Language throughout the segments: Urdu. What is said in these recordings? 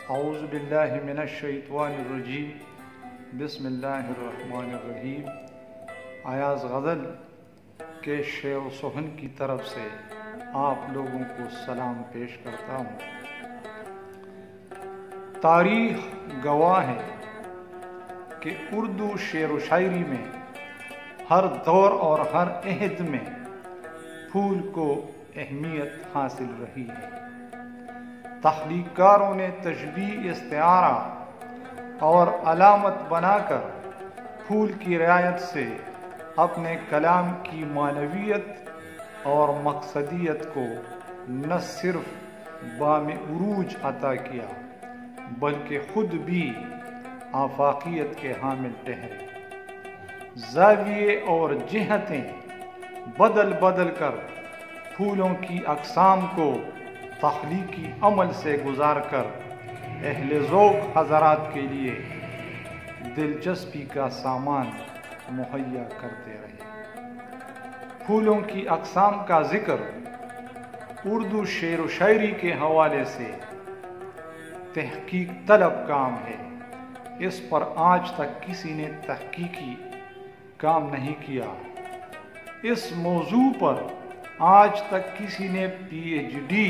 اعوذ باللہ من الشیطان الرجیم بسم اللہ الرحمن الرحیم۔ ایاز غزل کے شعر و سخن کی طرف سے آپ لوگوں کو سلام پیش کرتا ہوں۔ تاریخ گواہ ہے کہ اردو شعر و شاعری میں ہر دور اور ہر عہد میں پھول کو اہمیت حاصل رہی ہے۔ تخلیق کاروں نے تشبیہ، استعارہ اور علامت بنا کر پھول کی رعایت سے اپنے کلام کی معنویت اور مقصدیت کو نہ صرف بام عروج عطا کیا بلکہ خود بھی آفاقیت کے حامل ٹھہرے۔ زاویے اور جہتیں بدل بدل کر پھولوں کی اقسام کو تخلیقی عمل سے گزار کر اہل ذوق حضرات کے لیے دلچسپی کا سامان مہیا کرتے رہے۔ پھولوں کی اقسام کا ذکر اردو شعر و شاعری کے حوالے سے تحقیق طلب کام ہے۔ اس پر آج تک کسی نے تحقیقی کام نہیں کیا۔ اس موضوع پر آج تک کسی نے پی ایچ ڈی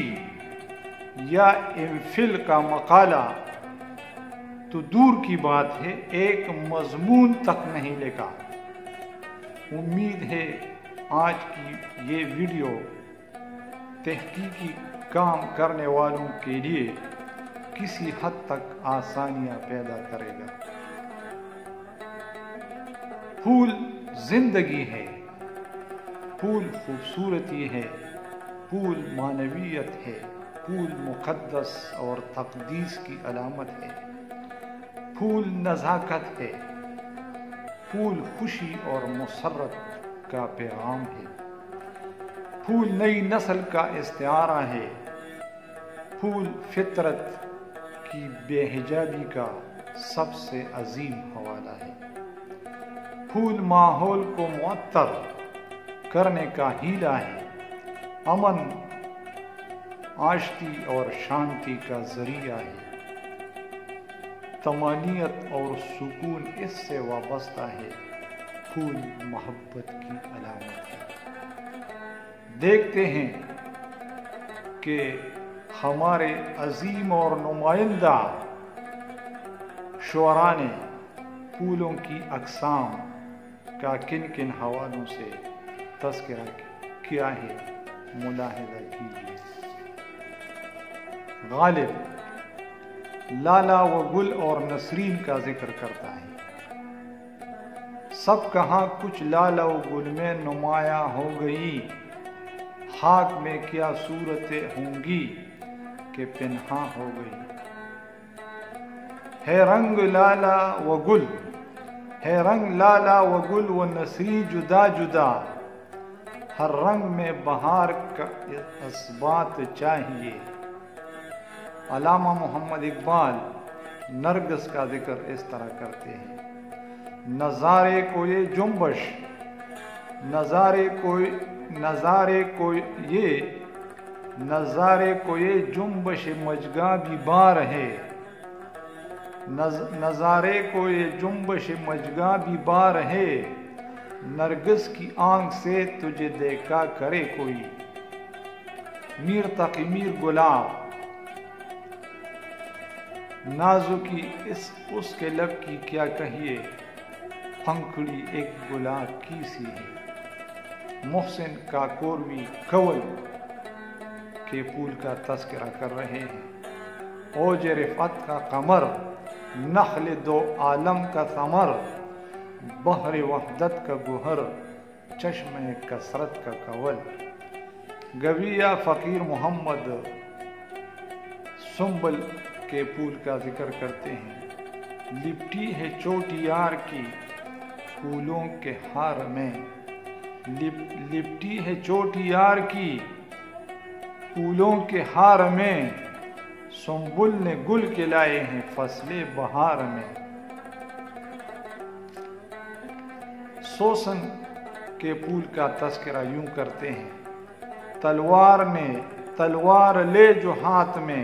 یا ایم فل کا مقالہ تو دور کی بات ہے، ایک مضمون تک نہیں لکھا۔ امید ہے آج کی یہ ویڈیو تحقیقی کام کرنے والوں کے لیے کسی حد تک آسانیاں پیدا کرے گا۔ پھول زندگی ہے، پھول خوبصورتی ہے، پھول معنویت ہے، پھول مقدس اور تقدیس کی علامت ہے، پھول نزاکت ہے، پھول خوشی اور مسرت کا پیغام ہے، پھول نئی نسل کا استعارہ ہے، پھول فطرت کی بے حجابی کا سب سے عظیم حوالہ ہے، پھول ماحول کو معطر کرنے کا ہیلہ ہے، امن، آشتی اور شانتی کا ذریعہ ہے، طمانینت اور سکون اس سے وابستہ ہے، پھول محبت کی علامت ہے۔ دیکھتے ہیں کہ ہمارے عظیم اور نمائندہ شعراء نے پھولوں کی اقسام کا کن کن حوالوں سے تذکرہ کیا ہے، ملاحظہ کیجیے۔ غالب لالا و گل اور نسرین کا ذکر کرتا ہے۔ سب کہاں کچھ لالا و گل میں نمایاں ہو گئی، خاک میں کیا صورتیں ہوں گی کہ پنہاں ہو گئی۔ ہے رنگ لالا و گل، ہے رنگ لالا و گل و نسری جدا جدا، ہر رنگ میں بہار کا اثبات چاہیے۔ علامہ محمد اقبال نرگس کا ذکر اس طرح کرتے ہیں۔ نظارے کو یہ جنبش، نظارے کو یہ جنبش مجگاں بھی بار ہے، نظارے کو یہ جنبش مجگاں بھی بار ہے، نرگس کی آنکھ سے تجھے دیکھا کرے کوئی۔ میر تقی میر گلاب، نازکی اس کے لب کی کیا کہیے، پھنکھڑی ایک گلاب کی سی ہے۔ محسن کاکوروی کول کے پھول کا تذکرہ کر رہے ہیں۔ اوج رفعت کا قمر، نخل دو عالم کا ثمر، بحر وحدت کا گوہر، چشمہ کثرت کا کول۔ گویا فقیر محمد سنبل کے پھول کا ذکر کرتے ہیں۔ لپٹی ہے چوٹی یار کی پھولوں کے ہار میں، لپٹی ہے چوٹی یار کی پھولوں کے ہار میں، سنبل نے گل کھلائے ہیں فصل بہار میں۔ سوسن کے پھول کا تذکرہ یوں کرتے ہیں۔ تلوار لے جو ہاتھ میں،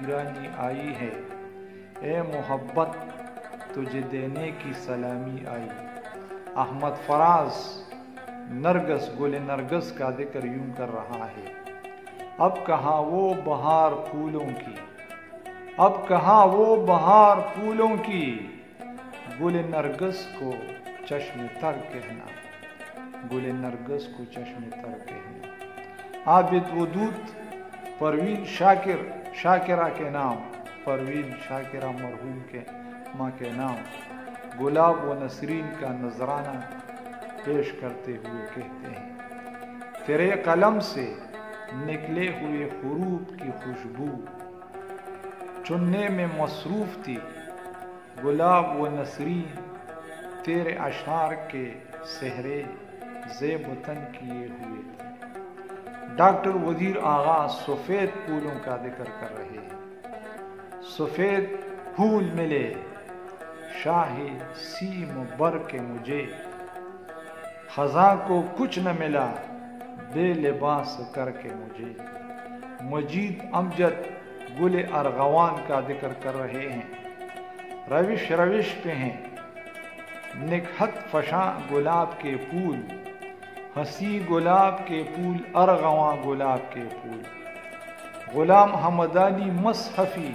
گرانی آئی ہے، اے محبت تجھے دینے کی سلامی آئی۔ احمد فراز نرگس گل نرگس کا ذکر یوں کر رہا ہے، اب کہاں وہ بہار پھولوں کی، اب کہاں وہ بہار پھولوں کی، گل نرگس کو چشم تر کہنا، گل نرگس کو چشم تر کہنا۔ عابد ودود پروین شاکرہ کے نام، پروین شاکرہ مرحوم کے ماں کے نام، گلاب و نسرین کا نذرانہ پیش کرتے ہوئے کہتے ہیں، تیرے قلم سے نکلے ہوئے حروف کی خوشبو چننے میں مصروف تھی، گلاب و نسرین تیرے اشعار کے سہرے زیب وطن کیے ہوئے تھے۔ ڈاکٹر وزیر آغا سفید پھولوں کا ذکر کر رہے ہیں، سفید پھول ملے شاہی سیم بر کے مجھے، خزاں کو کچھ نہ ملا بے لباس کر کے مجھے۔ مجید امجد گل ارغوان کا ذکر کر رہے ہیں، روش روش پہ ہیں نکہت فشاں گلاب کے پھول، ہنسی گلاب کے پھول ارغواں گلاب کے پھول۔ غلام حمدانی مصحفی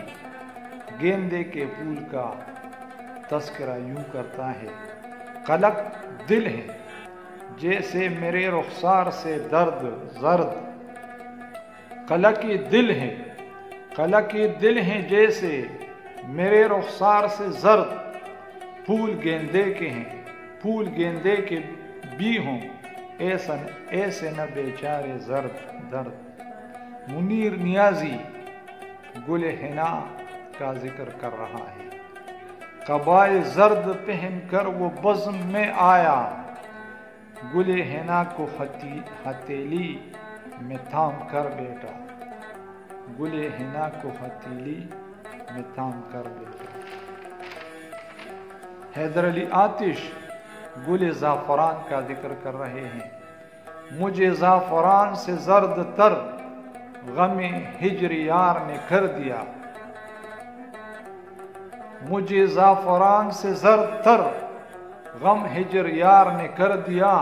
گیندے کے پھول کا تذکرہ یوں کرتا ہے، قلق دل ہے جیسے میرے رخسار سے درد زرد، قلقی دل ہے، قلقی دل ہیں جیسے میرے رخسار سے زرد، پھول گیندے کے ہیں، پھول گیندے کے بھی ہوں ایسے نہ بیچارے زرد درد۔ منیر نیازی گل حنا کا ذکر کر رہا ہے، قبائے زرد پہن کر وہ بزم میں آیا، گل حنا کو ہتھیلی میں تھام کر بیٹا، گل حنا کو ہتھیلی میں تھام کر بیٹا۔ حیدر علی آتش گل زعفران کا ذکر کر رہے ہیں، مجھے زعفران سے زرد تر غم ہجر یار نے کر دیا، مجھے زعفران سے زرد تر غم ہجر یار نے کر دیا،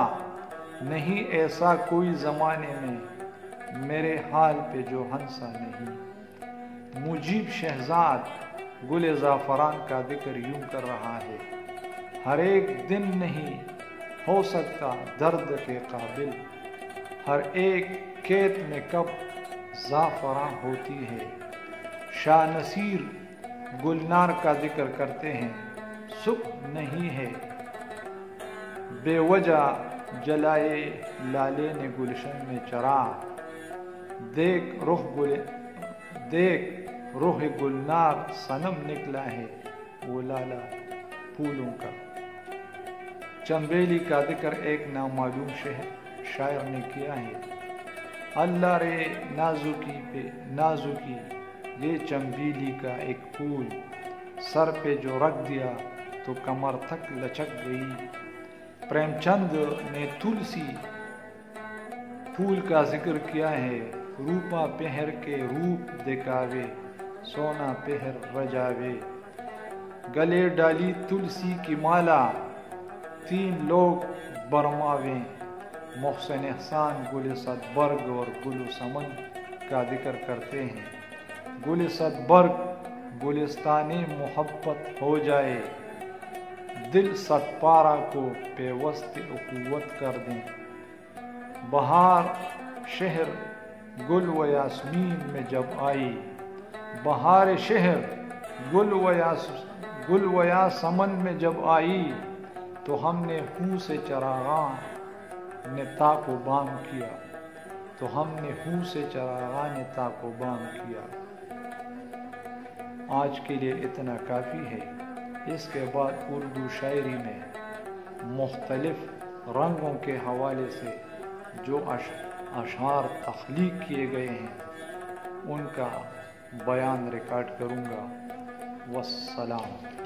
نہیں ایسا کوئی زمانے میں میرے حال پہ جو ہنسا نہیں۔ مجیب شہزاد گل زعفران کا ذکر یوں کر رہا ہے، ہر ایک دن نہیں ہو سکتا درد کے قابل، ہر ایک کھیت میں کب زعفران ہوتی ہے۔ شاہ نصیر گلنار کا ذکر کرتے ہیں، صبح نہیں ہے بے وجہ جلائے لالے نے گلشن میں چراغ، دیکھ روح گلنار صنم نکلا ہے وہ لالا پھولوں کا۔ چنبیلی کا ذکر ایک نامعلوم شاعر نے کیا ہے، اللہ رے نازکی یہ چنبیلی کا ایک پھول، سر پہ جو رکھ دیا تو کمر تک لچک گئی۔ پریم چند نے تلسی پھول کا ذکر کیا ہے، روپا پہر کے روپ دکھاوے سونا پہر رجاوے، گلے ڈالی تلسی کی مالا تین لوگ برماویں۔ محسن احسان گل صدبرگ اور گل سمن کا ذکر کرتے ہیں، گل صدبرگ گلستان محبت ہو جائے، دل صد پارہ کو پیوست اخوت کر دیں۔ بہار شہر گل و یاسمین میں جب آئی، بہار شہر گل و یاسمن میں جب آئی، تو ہم نے ہوں سے چراغاں نے تاک و بام کیا، تو ہم نے ہوں سے چراغاں نے تاک و بام کیا۔ آج کے لیے اتنا کافی ہے۔ اس کے بعد اردو شاعری میں مختلف رنگوں کے حوالے سے جو اشعار تخلیق کیے گئے ہیں ان کا بیان ریکارڈ کروں گا۔ والسلام۔